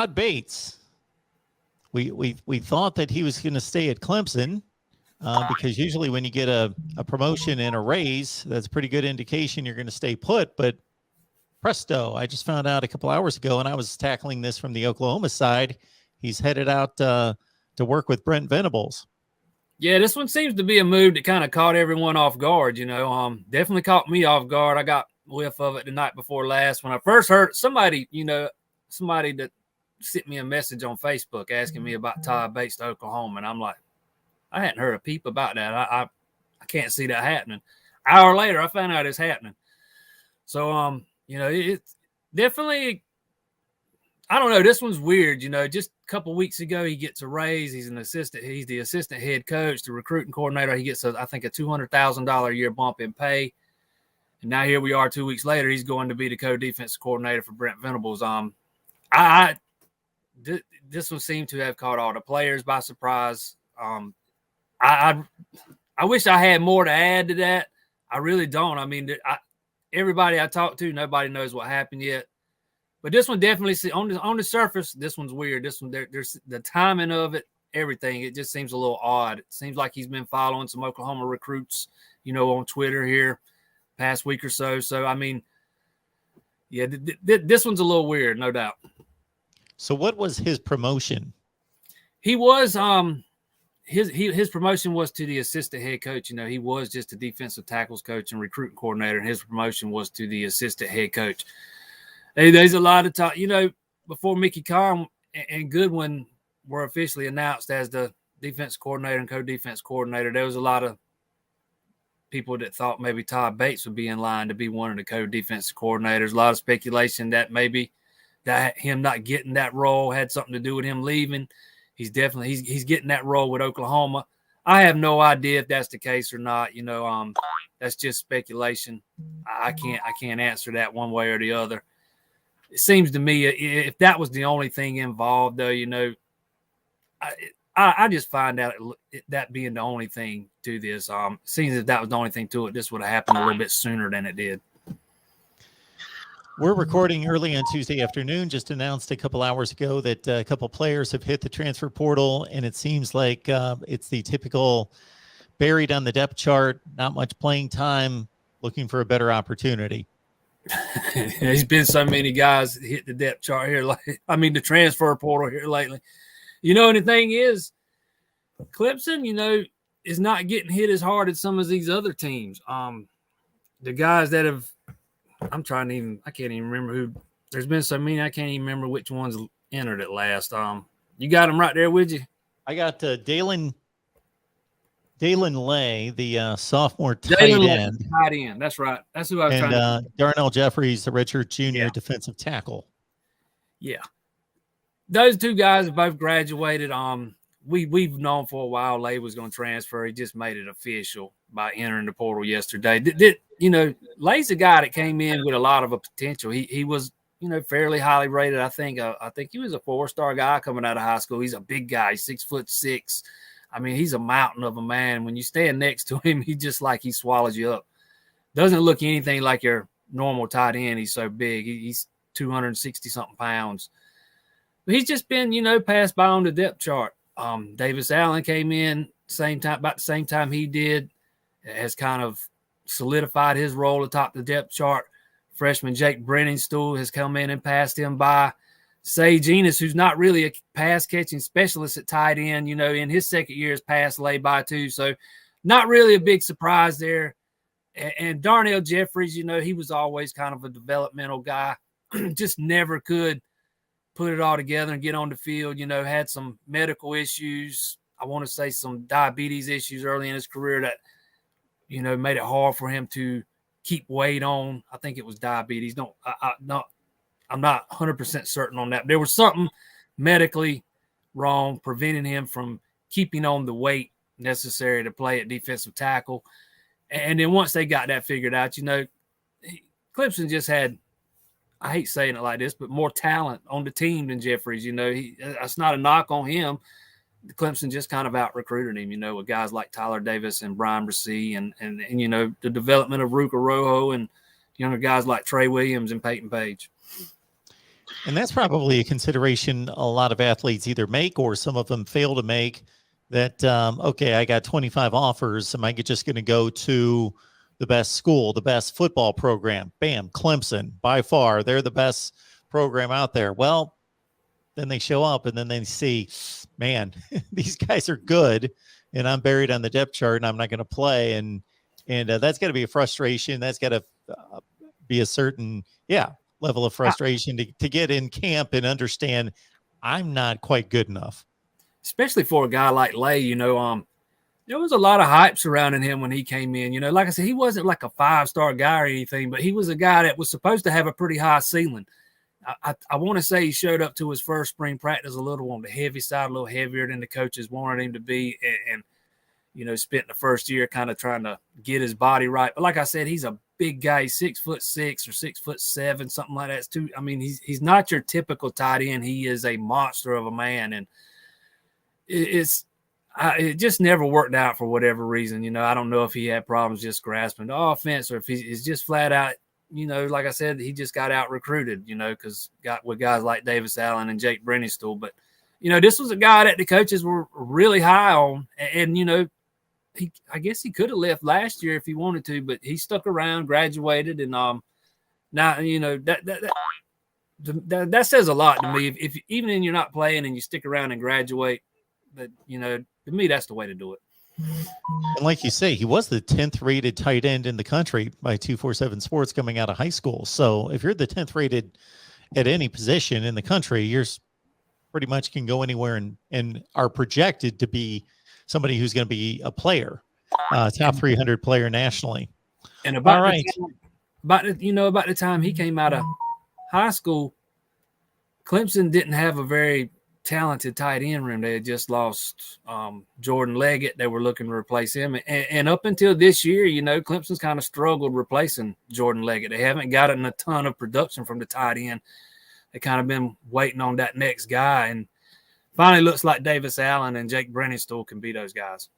Todd Bates. We thought that he was going to stay at Clemson because usually when you get a promotion and a raise, that's a pretty good indication you're going to stay put. But presto, I just found out a couple hours ago, and I was tackling this from the Oklahoma side. He's headed out to work with Brent Venables. Yeah, this one seems to be a move that kind of caught everyone off guard. Definitely caught me off guard. I got whiff of it the night before last when I first heard somebody that sent me a message on Facebook asking me about Todd Bates to Oklahoma, and I'm like, I hadn't heard a peep about that. I can't see that happening. An hour later, I found out it's happening. So it's definitely, I don't know. This one's weird. Just a couple of weeks ago, he gets a raise. He's the assistant head coach, the recruiting coordinator. He gets I think a $200,000 a year bump in pay. And now here we are 2 weeks later. He's going to be the co-defensive coordinator for Brent Venables. This one seemed to have caught all the players by surprise. I wish I had more to add to that. I really don't. I mean, everybody I talked to, nobody knows what happened yet. But this one definitely, on the surface, this one's weird. This one, there's the timing of it, everything. It just seems a little odd. It seems like he's been following some Oklahoma recruits, on Twitter here past week or so. So, I mean, yeah, this one's a little weird, no doubt. So what was his promotion? He was his promotion was to the assistant head coach. He was just a defensive tackles coach and recruiting coordinator, and his promotion was to the assistant head coach. Hey, there's a lot of talk, before Mickey Khan and Goodwin were officially announced as the defense coordinator and co-defense coordinator. There was a lot of people that thought maybe Todd Bates would be in line to be one of the co-defense coordinators. A lot of speculation that maybe that him not getting that role had something to do with him leaving. He's getting that role with Oklahoma. I have no idea if that's the case or not. That's just speculation. I can't answer that one way or the other. It seems to me if that was the only thing involved, though, I just find out that being the only thing to this. Seems if that was the only thing to it, this would have happened a little bit sooner than it did. We're recording early on Tuesday afternoon. Just announced a couple hours ago that a couple players have hit the transfer portal, and it seems like it's the typical buried on the depth chart, not much playing time, looking for a better opportunity. There's been so many guys that hit the depth chart here. The transfer portal here lately. And the thing is, Clemson, is not getting hit as hard as some of these other teams. The guys that have, I can't even remember who. There's been so many, I can't even remember which ones entered at last. You got them right there with you? I got Dalen Lay, the sophomore tight end. Tight end, that's right. That's who I was trying to. And Darnell Jeffries, the redshirt junior defensive tackle. Yeah, those two guys have both graduated. We've known for a while Lay was going to transfer. He just made it official by entering the portal yesterday. Lay's a guy that came in with a lot of a potential. He was, fairly highly rated. I think he was a 4-star guy coming out of high school. He's a big guy. He's 6'6". I mean, he's a mountain of a man. When you stand next to him, he just like he swallows you up. Doesn't look anything like your normal tight end. He's so big. He's 260-something pounds. But he's just been, passed by on the depth chart. Davis Allen came in about the same time he did, has kind of solidified his role atop the depth chart. Freshman Jake Brenningstool has come in and passed him by. Sage Enos, who's not really a pass-catching specialist at tight end, in his second year has passed Lay by too. So not really a big surprise there. And Darnell Jeffries, he was always kind of a developmental guy, just never could put it all together and get on the field, had some medical issues. I want to say some diabetes issues early in his career that, made it hard for him to keep weight on. I think it was diabetes. I'm not 100% certain on that. There was something medically wrong preventing him from keeping on the weight necessary to play at defensive tackle. And then once they got that figured out, Clemson just had, I hate saying it like this, but more talent on the team than Jeffries. That's not a knock on him. Clemson just kind of out-recruited him, with guys like Tyler Davis and Brian Brissy and the development of Ruka Rojo and younger guys like Trey Williams and Peyton Page. And that's probably a consideration a lot of athletes either make or some of them fail to make, that, okay, I got 25 offers. Am I just going to go to the best school, the best football program? Bam, Clemson, by far. They're the best program out there. Well, then they show up and then they see, man, these guys are good and I'm buried on the depth chart and I'm not going to play. And that's got to be a frustration. That's got to be a certain, level of frustration to get in camp and understand I'm not quite good enough. Especially for a guy like Lay, there was a lot of hype surrounding him when he came in. Like I said, he wasn't like a 5-star guy or anything, but he was a guy that was supposed to have a pretty high ceiling. I want to say he showed up to his first spring practice a little on the heavy side, a little heavier than the coaches wanted him to be, and spent the first year kind of trying to get his body right. But like I said, he's a big guy. He's 6'6" or 6'7", something like that. Too. I mean, he's not your typical tight end. He is a monster of a man, and it just never worked out for whatever reason. I don't know if he had problems just grasping the offense or if he's just flat out, like I said, he just got out recruited, because with guys like Davis Allen and Jake Brennistool. But, this was a guy that the coaches were really high on. And I guess he could have left last year if he wanted to, but he stuck around, graduated. And now, that says a lot to me. If even when you're not playing and you stick around and graduate, but to me, that's the way to do it. And like you say, he was the 10th rated tight end in the country by 247 Sports coming out of high school. So if you're the 10th rated at any position in the country, you're pretty much can go anywhere and are projected to be somebody who's going to be a player, top 300 player nationally. And about the time he came out of high school, Clemson didn't have a very talented tight end room. They had just lost Jordan Leggett. They were looking to replace him. And up until this year, Clemson's kind of struggled replacing Jordan Leggett. They haven't gotten a ton of production from the tight end. They kind of been waiting on that next guy. And finally looks like Davis Allen and Jake Brennistool can be those guys.